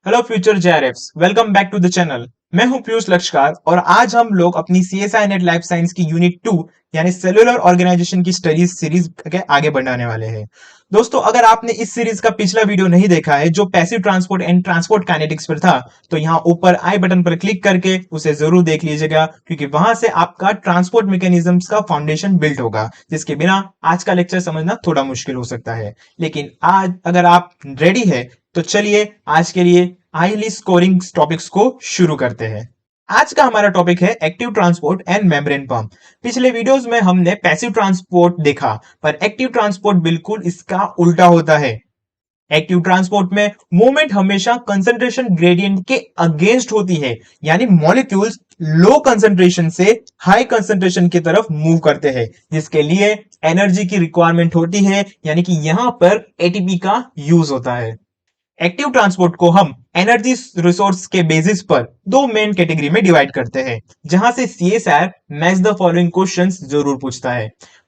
Hello future JRFs, welcome back to the channel. मैं हूं पीयूष लक्ष्कार और आज हम लोग अपनी सीएसआई नेट लाइफ साइंस की यूनिट 2 यानी सेलुलर ऑर्गेनाइजेशन की स्टडीज सीरीज के आगे बढ़ाने वाले हैं। दोस्तों, अगर आपने इस सीरीज का पिछला वीडियो नहीं देखा है जो passive transport and transport kinetics पर था, तो यहाँ ऊपर आई बटन पर क्लिक करके उसे जरूर देख लीजिएगा, क्योंकि वहां से आपका ट्रांसपोर्ट मैकेनिज्म्स का फाउंडेशन बिल्ड होगा, जिसके बिना आज का लेक्चर समझना थोड़ा मुश्किल हो सकता है। लेकिन आज अगर आप रेडी है तो चलिए आज के लिए हाईली स्कोरिंग टॉपिक्स को शुरू करते हैं। आज का हमारा टॉपिक है active transport and membrane pump. पिछले वीडियोस में हमने पैसिव ट्रांसपोर्ट देखा, पर एक्टिव ट्रांसपोर्ट बिल्कुल इसका उल्टा होता है। एक्टिव ट्रांसपोर्ट में मूवमेंट हमेशा कंसंट्रेशन ग्रेडियंट के अगेंस्ट होती है, यानी मॉलिक्यूल्स लो कंसंट्रेशन से हाई कंसंट्रेशन की तरफ मूव करते हैं, जिसके लिए एनर्जी की रिक्वायरमेंट होती है, यानी कि यहां पर एटीपी का यूज होता है। एक्टिव ट्रांसपोर्ट को हम एनर्जी रिसोर्स के बेसिस पर दो मेन कैटेगरी में डिवाइड करते हैं, जहां से CSR match the following questions जरूर पूछता है।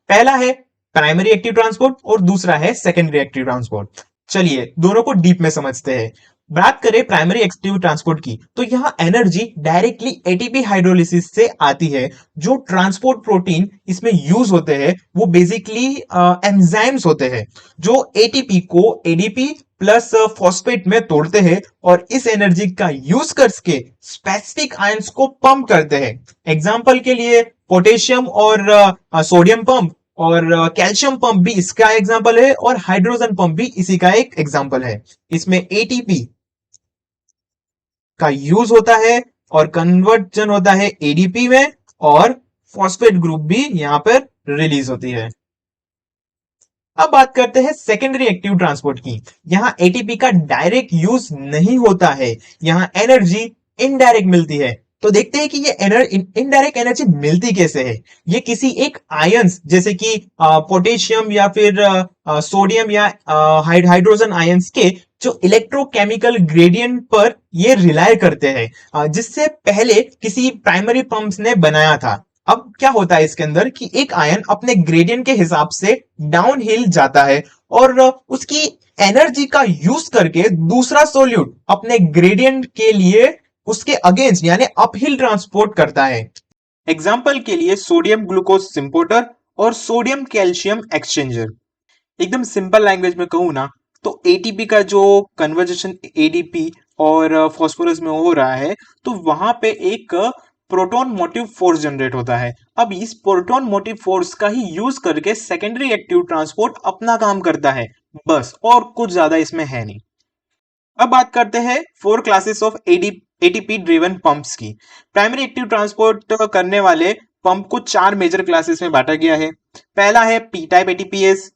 पहला है प्राइमरी एक्टिव ट्रांसपोर्ट और दूसरा है सेकेंडरी एक्टिव ट्रांसपोर्ट। चलिए दोनों को डीप में समझते हैं। बात करें प्राइमरी एक्टिव ट्रांसपोर्ट की, तो यहां एनर्जी डायरेक्टली एटीपी हाइड्रोलिसिस से आती है। जो ट्रांसपोर्ट प्रोटीन इसमें यूज होते हैं वो बेसिकली एंजाइम्स होते हैं, जो एटीपी को एडीपी प्लस फॉस्फेट में तोड़ते हैं और इस एनर्जी का यूज करके स्पेसिफिक आयंस को पंप करते हैं। एग्जांपल के लिए पोटेशियम और सोडियम पंप और कैल्शियम पंप भी इसका एग्जांपल है, और हाइड्रोजन पंप भी इसी का एक एग्जांपल है। इसमें एटीपी का यूज होता है और कन्वर्जन होता है एडीपी में, और फॉस्फेट ग्रुप भी यहां पर रिलीज होती है। अब बात करते हैं सेकेंडरी एक्टिव ट्रांसपोर्ट की। यहां एटीपी का डायरेक्ट यूज नहीं होता है, यहां एनर्जी इनडायरेक्ट मिलती है। तो देखते हैं कि ये इनडायरेक्ट एनर्जी मिलती कैसे है। ये किसी एक आयंस जैसे कि पोटेशियम या फिर सोडियम या हाइड्रोजन आयंस के जो इलेक्ट्रोकेमिकल ग्रेडियंट पर ये रिलाय करते हैं, जिससे पहले किसी प्राइमरी पंप्स ने बनाया था। अब क्या होता है इसके अंदर कि एक आयन अपने ग्रेडियंट के हिसाब से डाउन हिल जाता है और उसकी एनर्जी का यूज करके दूसरा सोल्यूट अपने ग्रेडियंट के लिए उसके अगेंस्ट यानी अपहिल ट्रांसपोर्ट करता है। एग्जाम्पल के लिए सोडियम ग्लूकोज सिंपोर्टर और सोडियम कैल्शियम एक्सचेंजर। एकदम सिंपल लैंग्वेज में कहूं ना, तो एटीपी का जो कन्वर्जेशन एडीपी और फॉस्फोरस में हो रहा है, तो वहां पे एक प्रोटॉन मोटिव फोर्स जनरेट होता है। अब इस प्रोटॉन मोटिव फोर्स का ही यूज करके सेकेंडरी एक्टिव ट्रांसपोर्ट अपना काम करता है, बस, और कुछ ज्यादा इसमें है नहीं। अब बात करते हैं 4 classes of ATP driven pumps की। प्राइमरी एक्टिव ट्रांसपोर्ट करने वाले पंप को 4 मेजर क्लासेस में बांटा गया है। पहला है पी टाइप एटीपीएस।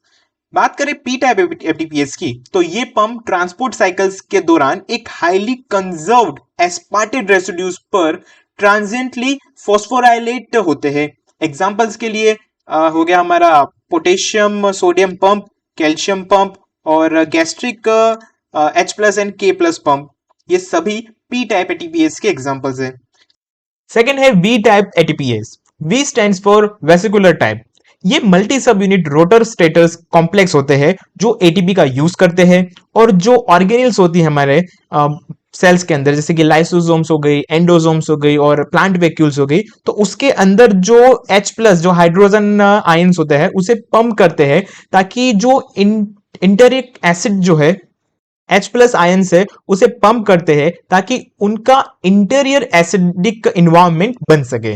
बात करें पी टाइप एटीपीएस की, तो ये पंप ट्रांसपोर्ट साइकिल्स के दौरान एक हाईली कंजर्व्ड एस्पार्टेट रेसिड्यूज पर ट्रांजिएंटली फॉस्फोराइलेट होते हैं। एग्जांपल्स के लिए हो गया हमारा potassium sodium pump, calcium pump और gastric H plus and K plus pump. ये सभी पी टाइप एटीपीएस के एग्जांपल्स हैं। सेकेंड है V type ATPases. V stands for vesicular type. ये multi sub unit rotor stator complex होते हैं जो एटीपी का यूज करते हैं, और जो ऑर्गेनेल्स होती है हमारे सेल्स के अंदर, जैसे कि लाइसोसोम्स हो गई, एंडोसोम्स हो गई और प्लांट वैक्यूल्स हो गई, तो उसके अंदर जो H प्लस जो हाइड्रोजन आयंस होते हैं उसे पंप करते हैं, ताकि जो इंटरिक एसिड जो है H प्लस आयंस है उसे पंप करते हैं ताकि उनका इंटीरियर एसिडिक इन्वायरमेंट बन सके।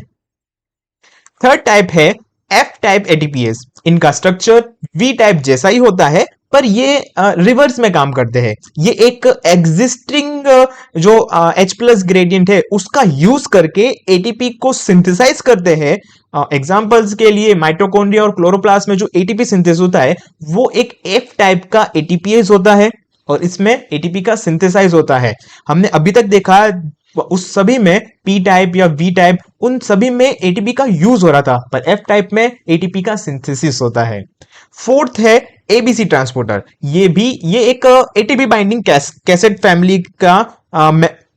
थर्ड टाइप है एफ टाइप एटीपीएस। इनका स्ट्रक्चर वी टाइप जैसा ही होता है, पर ये रिवर्स में काम करते हैं। ये एक एग्जिस्टिंग जो H प्लस ग्रेडियंट है उसका यूज करके एटीपी को सिंथेसाइज करते हैं। एग्जांपल्स के लिए माइटोकॉन्ड्रिया और क्लोरोप्लास्ट में जो एटीपी सिंथेसिस होता है वो एक एफ टाइप का एटीपीएस होता है, और इसमें एटीपी का सिंथेसाइज होता है। हमने अभी तक देखा उस सभी में पी टाइप या वी टाइप, उन सभी में एटीपी का यूज हो रहा था, पर एफ टाइप में एटीपी का सिंथेसिस होता है। फोर्थ है एबीसी ट्रांसपोर्टर। ये एक एटीपी बाइंडिंग कैसेट फैमिली का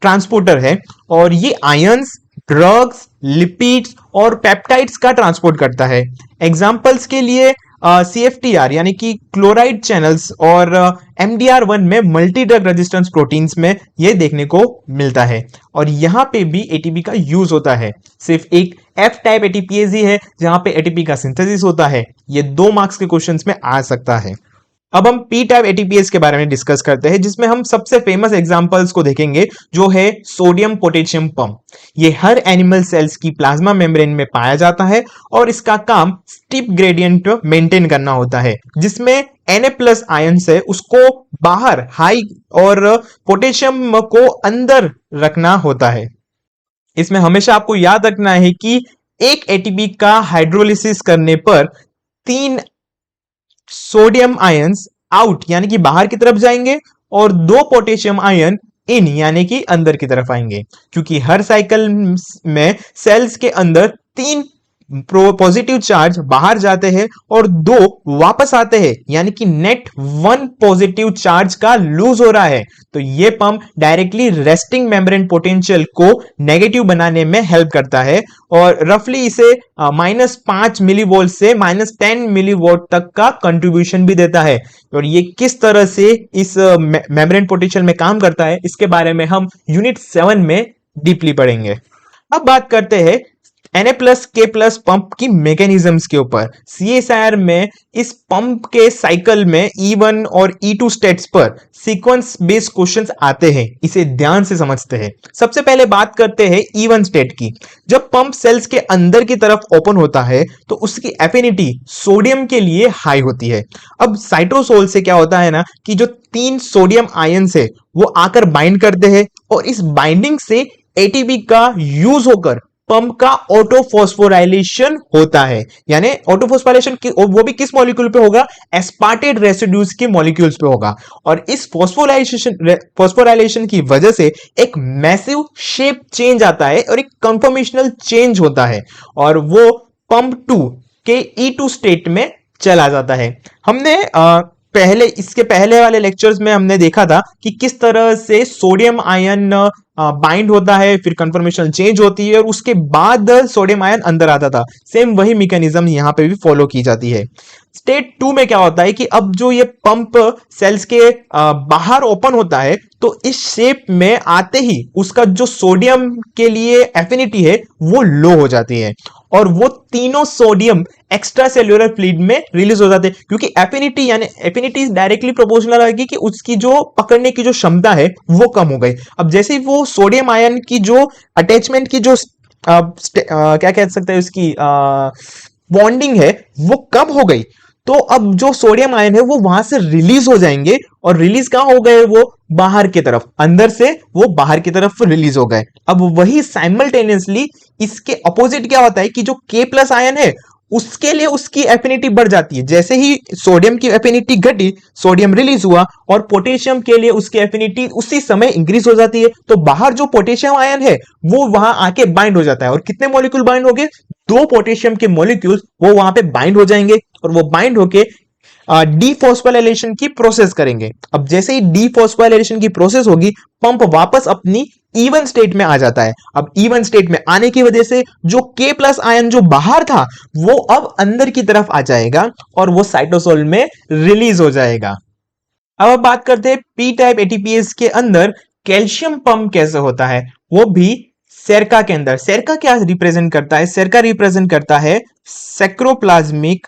ट्रांसपोर्टर है, और ये आयंस, ड्रग्स, लिपिड्स और पेप्टाइड्स का ट्रांसपोर्ट करता है। एग्जांपल्स के लिए CFTR यानी कि क्लोराइड चैनल्स और MDR1 में मल्टी ड्रग रेजिस्टेंस प्रोटीन्स में ये देखने को मिलता है। और यहाँ पे भी एटीपी का यूज होता है। सिर्फ एक F टाइप एटीपीएज ही है जहां पे एटीपी का सिंथेसिस होता है। ये 2 मार्क्स के क्वेश्चंस में आ सकता है। अब हम पी टाइप एटीपीएस के बारे में डिस्कस करते हैं, जिसमें हम सबसे फेमस एग्जांपल्स को देखेंगे, जो है सोडियम पोटेशियम पंप। ये हर एनिमल सेल्स की प्लाज्मा मेम्ब्रेन में पाया जाता है और इसका काम स्टीप ग्रेडियंट मेंटेन करना होता है, जिसमें Na+ आयन से उसको बाहर हाई और पोटेशियम को अंदर रखना होता है। इसमें हमेशा आपको याद रखना है कि एक एटीपी का हाइड्रोलिसिस करने पर 3 सोडियम आयंस आउट यानी कि बाहर की तरफ जाएंगे और 2 पोटेशियम आयन इन यानी कि अंदर की तरफ आएंगे, क्योंकि हर साइकिल में सेल्स के अंदर 3 पॉजिटिव चार्ज बाहर जाते हैं और 2 वापस आते हैं, यानी कि नेट 1 पॉजिटिव चार्ज का लूज हो रहा है। तो ये pump directly resting membrane potential को नेगेटिव बनाने में हेल्प करता है और रफली इसे -5 मिलीवोल्ट से -10 मिलीवोल्ट तक का कंट्रीब्यूशन भी देता है। और ये किस तरह से इस मेम्ब्रेन पोटेंशियल में काम करता है, इसके बारे में हम यूनिट 7 में डीपली पढ़ेंगे। अब बात करते हैं Na+K+ पंप की मैकेनिज्म्स के ऊपर। CSIR में इस पंप के साइकिल में E1 और E2 स्टेट्स पर सीक्वेंस बेस्ड क्वेश्चंस आते हैं, इसे ध्यान से समझते हैं। सबसे पहले बात करते हैं E1 स्टेट की। जब पंप सेल्स के अंदर की तरफ ओपन होता है तो उसकी एफिनिटी सोडियम के लिए हाई होती है। अब साइटोसोल से क्या होता है ना कि जो 3 सोडियम आयंस है वो आकर बाइंड करते हैं और इस बाइंडिंग से एटीपी का यूज होकर पंप का ऑटोफॉस्फोराइलेशन होता है। यानी ऑटोफॉस्फोराइलेशन वो भी किस मॉलिक्यूल पे होगा? एस्पार्टेट रेसिड्यूज के मॉलिक्यूल्स पे होगा। और इस फॉस्फोराइलेशन की वजह से एक मैसिव शेप चेंज आता है और एक कंफर्मेशनल चेंज होता है और वो पंप 2 के E2 स्टेट में चला जाता है। हमने इसके पहले वाले लेक्चर्स में हमने देखा था कि किस तरह से सोडियम आयन बाइंड होता है, फिर कंफर्मेशन चेंज होती है और उसके बाद सोडियम आयन अंदर आता था। सेम वही मैकेनिज्म यहां पे भी फॉलो की जाती है। स्टेट 2 में क्या होता है कि अब जो ये पंप सेल्स के बाहर ओपन होता है तो इस शेप में आते ही उसका जो सोडियम के लिए एफिनिटी है वो लो हो जाती है और वो तीनों सोडियम एक्स्ट्रा सेल्यूलर फ्लूइड में रिलीज हो जाते हैं, क्योंकि एफिनिटी यानी एफिनिटी डायरेक्टली प्रोपोर्शनल आएगी कि उसकी जो पकड़ने की जो क्षमता है वो कम हो गई। अब जैसे ही वो सोडियम आयन की जो अटैचमेंट की जो क्या कह सकते हैं उसकी बॉन्डिंग है वो कम हो गई, तो अब जो सोडियम आयन है वो वहां से रिलीज हो जाएंगे और रिलीज कहां हो गए? वो बाहर की तरफ, अंदर से वो बाहर की तरफ रिलीज हो गए। अब वही साइमल्टेनियसली इसके अपोजिट क्या होता है कि जो K+ आयन है उसके लिए उसकी एफिनिटी बढ़ जाती है। जैसे ही सोडियम की एफिनिटी घटी, सोडियम रिलीज हुआ और पोटेशियम के लिए उसकी एफिनिटी उसी समय इंक्रीज हो जाती है, तो बाहर जो पोटेशियम आयन है वो वहां आके बाइंड हो जाता है। और कितने मॉलिक्यूल बाइंड हो गए? 2 पोटेशियम के मॉलिक्यूल वो वहां पे बाइंड हो जाएंगे और वो बाइंड होके डीफॉस्फोराइलेशन की प्रोसेस करेंगे। अब जैसे ही डीफॉस्फोराइलेशन की प्रोसेस होगी, पंप वापस अपनी E1 स्टेट में आ जाता है। अब E1 स्टेट में आने की वजह से जो K+ आयन जो बाहर था वो अब अंदर की तरफ आ जाएगा और वो साइटोसोल में रिलीज हो जाएगा। अब बात करते हैं पी टाइप एटीपीएस के अंदर कैल्शियम पंप कैसे होता है, वो भी सेरका के अंदर। सेरका क्या रिप्रेजेंट करता है? सेरका रिप्रेजेंट करता है sarcoplasmic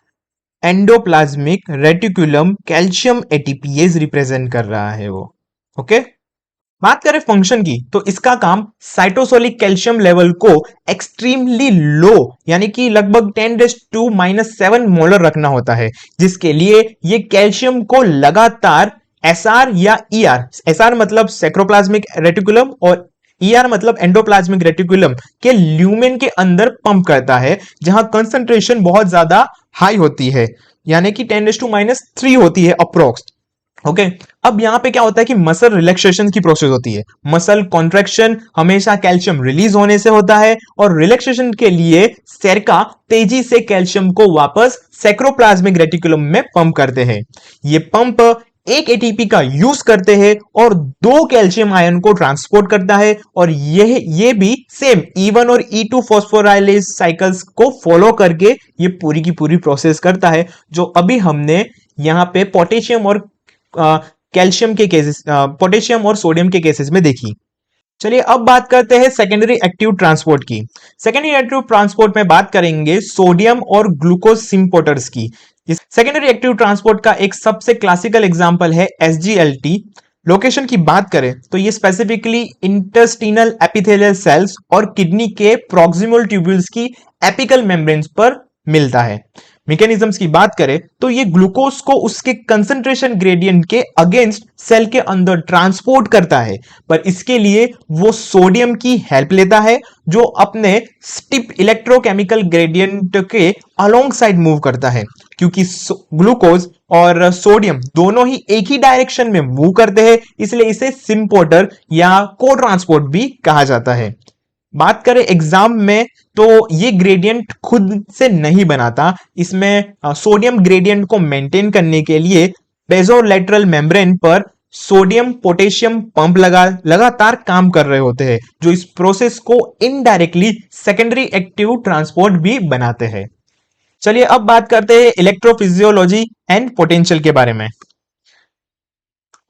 endoplasmic reticulum calcium ATPases represent कर रहा है वो। ओके, बात करें फंक्शन की तो इसका काम साइटोसोलिक कैल्शियम लेवल को एक्सट्रीमली लो यानी कि लगभग 10⁻⁻7 मोलर रखना होता है, जिसके लिए ये कैल्शियम को लगातार एसआर या ईआर, एसआर मतलब सैक्रोप्लाज्मिक रेटिकुलम और ईआर मतलब एंडोप्लाज्मिक रेटिकुलम के ल्यूमेन के अंदर पंप करता है, जहां कंसंट्रेशन बहुत ज्यादा हाई होती है, यानी कि 10⁻³ होती है अप्रोक्स। ओके, अब यहां पे क्या होता है कि मसल रिलैक्सेशन की प्रोसेस होती है। मसल कॉन्ट्रैक्शन हमेशा कैल्शियम रिलीज होने से होता है और रिलैक्सेशन के लिए सेरका तेजी से कैल्शियम को वापस सैक्रोप्लाज्मिक रेटिकुलम में पंप करते हैं। ये पंप एक एटीपी का यूज करते हैं और 2 कैल्शियम आयन को ट्रांसपोर्ट करता है, और ये भी सेम E1 और E2 फॉस्फोराइलेज साइकिल्स को फॉलो करके ये पूरी की पूरी प्रोसेस करता है, जो अभी हमने यहां पे पोटेशियम और कैल्शियम के केसेस, पोटेशियम और सोडियम के केसेस में देखी। चलिए अब बात करते हैं सेकेंडरी एक्टिव ट्रांसपोर्ट की। सेकेंडरी एक्टिव ट्रांसपोर्ट में बात करेंगे सोडियम और ग्लूकोज सिंपोर्टर्स की। इस सेकेंडरी एक्टिव ट्रांसपोर्ट का एक सबसे क्लासिकल एग्जांपल है SGLT। लोकेशन की बात करें तो ये स्पेसिफिकली इंटेस्टिनल एपिथेलियल सेल्स और किडनी के प्रॉक्सिमल ट्यूब्यूल्स की एपिकल मेम्ब्रेन्स पर मिलता है। मैकेनिज्म्स की बात करें तो ये ग्लूकोज को उसके कंसंट्रेशन ग्रेडियंट के अगेंस्ट सेल के अंदर ट्रांसपोर्ट करता है, पर इसके लिए वो सोडियम की हेल्प लेता है, जो अपने स्टिप इलेक्ट्रोकेमिकल ग्रेडियंट के अलोंग साइड मूव करता है। क्योंकि ग्लूकोज और सोडियम दोनों ही एक ही डायरेक्शन में मूव करते हैं, इसलिए इसे सिंपोर्टर या को ट्रांसपोर्ट भी कहा जाता है। बात करें एग्जाम में तो ये ग्रेडियंट खुद से नहीं बनाता, इसमें सोडियम ग्रेडियंट को मेंटेन करने के लिए बेसोलेटरल मेम्ब्रेन पर सोडियम पोटेशियम पंप लगातार काम कर रहे होते हैं, जो इस प्रोसेस को इनडायरेक्टली सेकेंडरी एक्टिव ट्रांसपोर्ट भी बनाते हैं। चलिए अब बात करते हैं इलेक्ट्रोफिजियोलॉजी एंड पोटेंशियल के बारे में।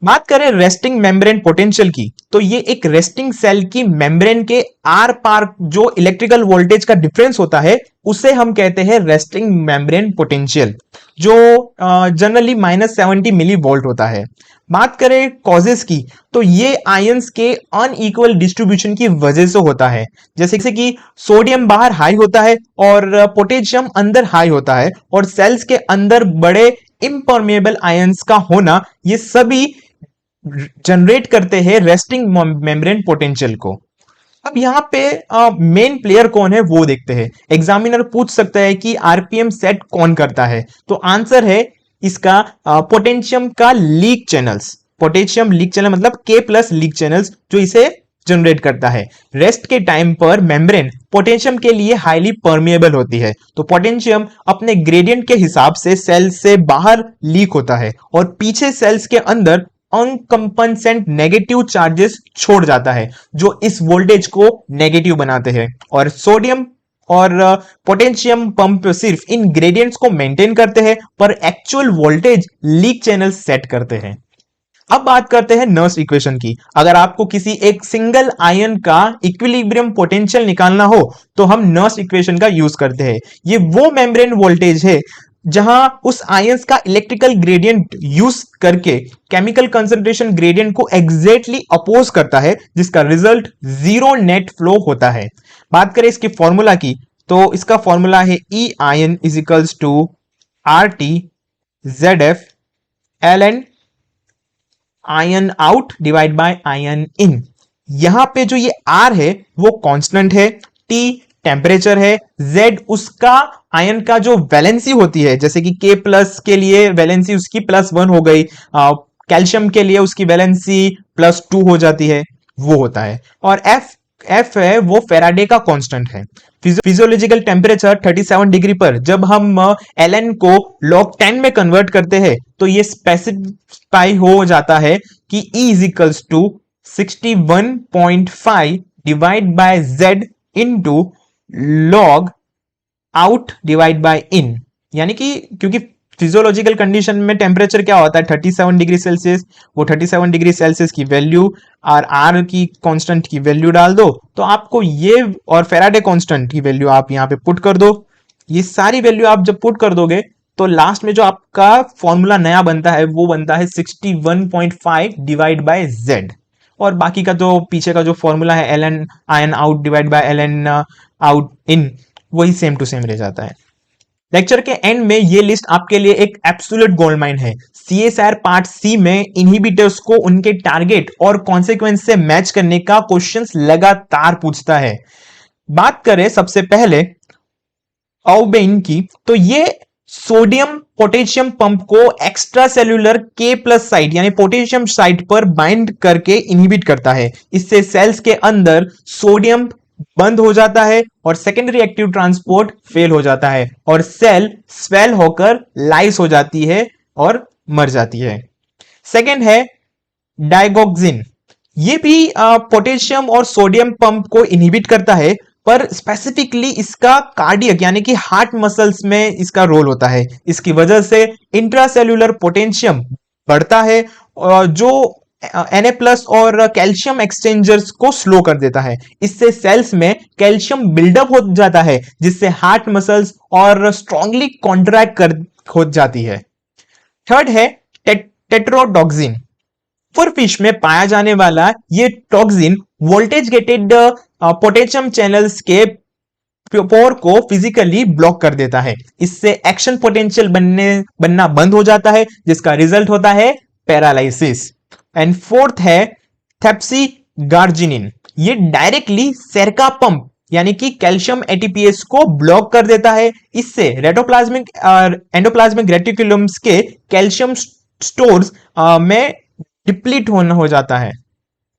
बात करें रेस्टिंग मेम्ब्रेन पोटेंशियल की, तो ये एक रेस्टिंग सेल की मेम्ब्रेन के आर पार जो इलेक्ट्रिकल वोल्टेज का डिफरेंस होता है, उसे हम कहते हैं रेस्टिंग मेम्ब्रेन पोटेंशियल, जो जनरली -70 मिली वोल्ट होता है। बात करें कॉजेस की, तो ये आयंस के अनइक्वल डिस्ट्रीब्यूशन की वजह से होता है, जैसे कि सोडियम बाहर हाई होता है और पोटेशियम अंदर हाई होता है, और सेल्स के अंदर बड़े इम्परमेबल आयंस का होना, ये सभी जनरेट करते हैं रेस्टिंग मेम्ब्रेन पोटेंशियल को। अब यहां पे मेन प्लेयर कौन है वो देखते हैं। एग्जामिनर पूछ सकता है कि आरपीएम सेट कौन करता है, तो आंसर है इसका पोटेशियम का leak channels. Potassium leak channel मतलब K+ लीक चैनल्स, जो इसे जनरेट करता है। रेस्ट के टाइम पर मेम्ब्रेन पोटेशियम के लिए हाईली परमिएबल होती है, तो पोटेशियम अपने ग्रेडियंट के हिसाब से सेल से बाहर लीक होता है और पीछे सेल्स के अंदर अनकंपनसेंट नेगेटिव चार्जेस छोड़ जाता है, जो इस वोल्टेज को नेगेटिव बनाते हैं। और सोडियम और पोटेशियम पंप सिर्फ इन ग्रेडियंट्स को मेंटेन करते हैं, पर actual voltage leak channel set करते हैं। अब बात करते हैं नर्स इक्वेशन की। अगर आपको किसी एक सिंगल आयन का इक्विलिब्रियम पोटेंशियल निकालना हो, तो हम नर्स इक्वेशन का यूज करते हैं। ये वो मेम्ब्रेन वोल्टेज है जहां उस आयंस का इलेक्ट्रिकल ग्रेडियंट यूज करके केमिकल कंसंट्रेशन ग्रेडियंट को एग्जैक्टली अपोज करता है, जिसका रिजल्ट जीरो नेट फ्लो होता है। बात करें इसके फॉर्मूला की, तो इसका फॉर्मूला है E ion is equals to RT ZF ln ion out divide by ion in. यहां पे जो ये R है वो कांस्टेंट है, T टेम्परेचर है, Z उसका आयन का जो वैलेंसी होती है, जैसे कि K+ के लिए वैलेंसी उसकी +1 हो गई, कैल्शियम के लिए उसकी वैलेंसी +2 हो जाती है, वो होता है। और F है वो फेराडे का कांस्टेंट है। फिजियोलॉजिकल टेम्परेचर 37 डिग्री पर जब हम ln को log 10 में कन्वर्ट करते हैं, तो ये स्पेसिफाई हो जाता है कि E is equals to 61.5 divide by Z into log out divide by in. यानी कि क्योंकि फिजियोलॉजिकल कंडीशन में टेम्परेचर क्या होता है 37 डिग्री सेल्सियस, वो 37 डिग्री सेल्सियस की वैल्यू और R की कांस्टेंट की वैल्यू डाल दो, तो आपको ये और फेराडे कांस्टेंट की वैल्यू आप यहां पे पुट कर दो। ये सारी वैल्यू आप जब पुट कर दोगे तो लास्ट में जो आपका फॉर्मूला नया बनता है वो बनता है 61.5 डिवाइड बाय Z, और बाकी का जो पीछे का जो फॉर्मूला है ln ion out divide bye ln out in, वही सेम टू सेम रह जाता है। लेक्चर के एंड में ये लिस्ट आपके लिए एक एब्सोल्यूट गोल्ड माइन है। CSIR पार्ट C में इनहिबिटर्स को उनके टारगेट और कॉन्सिक्वेंस से मैच करने का क्वेश्चंस लगातार पूछता है। बात करें सबसे पहले आउबेन की, तो ये सोडियम पोटेशियम पंप को एक्स्ट्रा सेल्यूलर K+ साइट यानी पोटेशियम साइट पर बाइंड करके इनहिबिट करता है। इससे सेल्स के अंदर सोडियम बंद हो जाता है और सेकेंडरी एक्टिव ट्रांसपोर्ट फेल हो जाता है और सेल स्वेल होकर लाइस हो जाती है और मर जाती है। सेकेंड है डायगोक्सिन। ये भी पोटेशियम और सोडियम पंप को इनहिबिट करता है, पर स्पेसिफिकली इसका कार्डियक यानी कि हार्ट मसल्स में इसका रोल होता है। इसकी वजह से इंट्रासेल्युलर पोटेशियम बढ़ता है जो Na प्लस और कैल्शियम एक्सचेंजर्स को स्लो कर देता है। इससे सेल्स में कैल्शियम बिल्डअप हो जाता है, जिससे हार्ट मसल्स और स्ट्रांगली कॉन्ट्रैक्ट कर हो जाती है। थर्ड है टेट्रोडॉक्सिन। फिश में पाया जाने वाला ये toxin voltage gated potassium channels के पोर को फिजिकली ब्लॉक कर देता है। इससे एक्शन पोटेंशियल बनना बंद हो जाता है, जिसका रिजल्ट होता है पैरालिसिस। एंड फोर्थ है थेप्सीगार्जिनिन। ये डायरेक्टली सेरका पंप यानी कि कैल्शियम एटीपीएस को ब्लॉक कर देता है। इससे रेटोप्लाज्मिक और एंडोप्लाज्मिक रेटिकुलम्स के कैल्शियम स्टोर्स में डिप्लीट होना हो जाता है।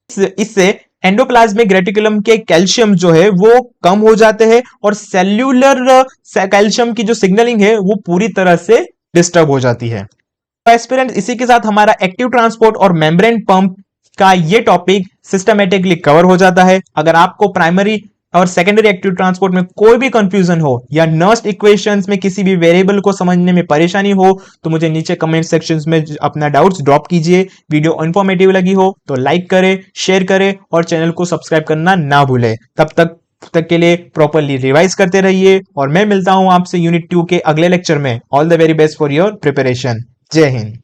इससे एंडोप्लाज्मिक रेटिकुलम के कैल्शियम जो है वो कम हो जाते हैं और सेल्यूलर कैल्शियम की जो सिग्नलिंग है वो पूरी तरह से डिस्टर्ब हो जाती है। तो एस्पिरेंट, इसी के साथ हमारा एक्टिव ट्रांसपोर्ट और मेम्ब्रेन पंप का ये टॉपिक सिस्टमेटिकली कवर हो जाता है। अगर आपको प्राइमरी और सेकेंडरी एक्टिव ट्रांसपोर्ट में कोई भी कंफ्यूजन हो या नर्स्ट इक्वेशंस में किसी भी वेरिएबल को समझने में परेशानी हो तो मुझे नीचे कमेंट सेक्शंस में अपना डाउट्स ड्रॉप कीजिए। वीडियो इन्फॉर्मेटिव लगी हो तो लाइक करें, शेयर करें और चैनल को सब्सक्राइब करना ना भूलें। तब तक के लिए प्रॉपरली रिवाइज करते रहिए और मैं मिलता हूं आपसे यूनिट 2 के अगले लेक्चर में। All the very best for your preparation. जय हिंद।